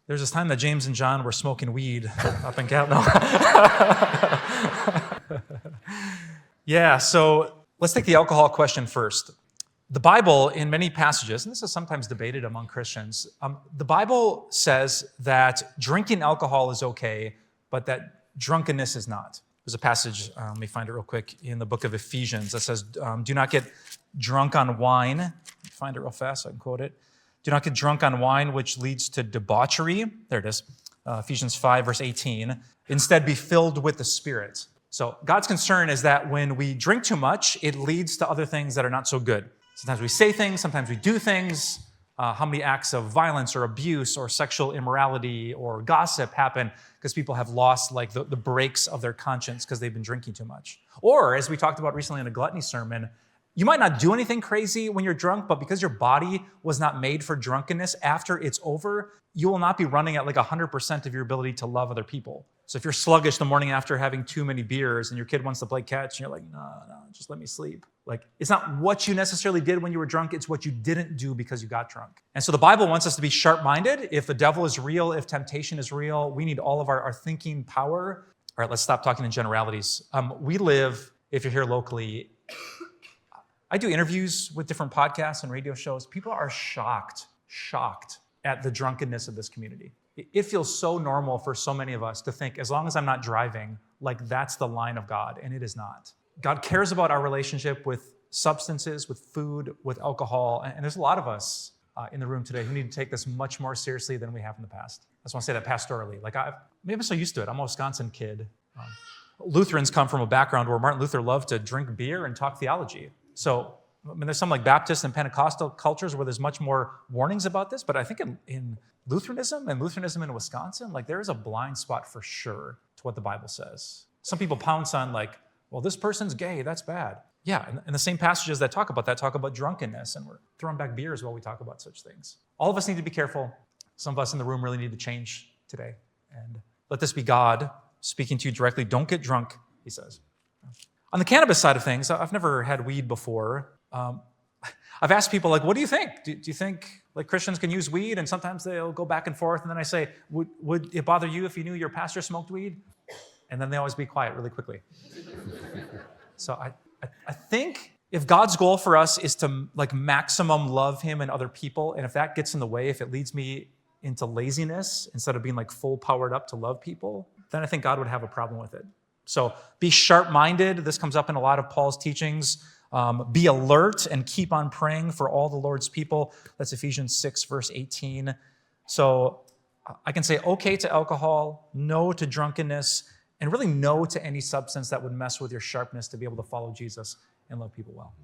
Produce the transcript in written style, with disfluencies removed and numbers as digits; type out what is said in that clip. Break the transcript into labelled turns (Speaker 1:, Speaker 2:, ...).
Speaker 1: There's this time that James and John were smoking weed up in Cal. No. Yeah, so let's take the alcohol question first. The Bible, in many passages, and this is sometimes debated among Christians, the Bible says that drinking alcohol is okay, but that drunkenness is not. There's a passage, let me find it real quick, in the book of Ephesians that says, do not get drunk on wine. Find it real fast so I can quote it. Do not get drunk on wine, which leads to debauchery. There it is, Ephesians 5, verse 18. Instead, be filled with the Spirit. So God's concern is that when we drink too much, it leads to other things that are not so good. Sometimes we say things, sometimes we do things. How many acts of violence or abuse or sexual immorality or gossip happen because people have lost like the brakes of their conscience because they've been drinking too much. Or, as we talked about recently in a gluttony sermon, you might not do anything crazy when you're drunk, but because your body was not made for drunkenness, after it's over, you will not be running at like 100% of your ability to love other people. So if you're sluggish the morning after having too many beers and your kid wants to play catch and you're like, no, just let me sleep. Like, it's not what you necessarily did when you were drunk, it's what you didn't do because you got drunk. And so the Bible wants us to be sharp-minded. If the devil is real, if temptation is real, we need all of our thinking power. All right, let's stop talking in generalities. We live, if you're here locally, I do interviews with different podcasts and radio shows. People are shocked at the drunkenness of this community. It feels so normal for so many of us to think, as long as I'm not driving, like that's the line of God, and it is not. God cares about our relationship with substances, with food, with alcohol, and there's a lot of us in the room today who need to take this much more seriously than we have in the past. I just want to say that pastorally. Maybe I'm so used to it. I'm a Wisconsin kid. Lutherans come from a background where Martin Luther loved to drink beer and talk theology. So, I mean, there's some like Baptist and Pentecostal cultures where there's much more warnings about this, but I think in Lutheranism in Wisconsin, like there is a blind spot for sure to what the Bible says. Some people pounce on like, well, this person's gay, that's bad. Yeah, and the same passages that talk about that talk about drunkenness, and we're throwing back beers while we talk about such things. All of us need to be careful. Some of us in the room really need to change today. And let this be God speaking to you directly. Don't get drunk, he says. On the cannabis side of things, I've never had weed before. I've asked people, like, what do you think? Do you think like Christians can use weed? And sometimes they'll go back and forth. And then I say, would it bother you if you knew your pastor smoked weed? And then they always be quiet really quickly. So I think if God's goal for us is to like maximum love him and other people, and if that gets in the way, if it leads me into laziness instead of being like full powered up to love people, then I think God would have a problem with it. So be sharp-minded. This comes up in a lot of Paul's teachings. Be alert and keep on praying for all the Lord's people. That's Ephesians 6, verse 18. So I can say okay to alcohol, no to drunkenness, and really no to any substance that would mess with your sharpness to be able to follow Jesus and love people well.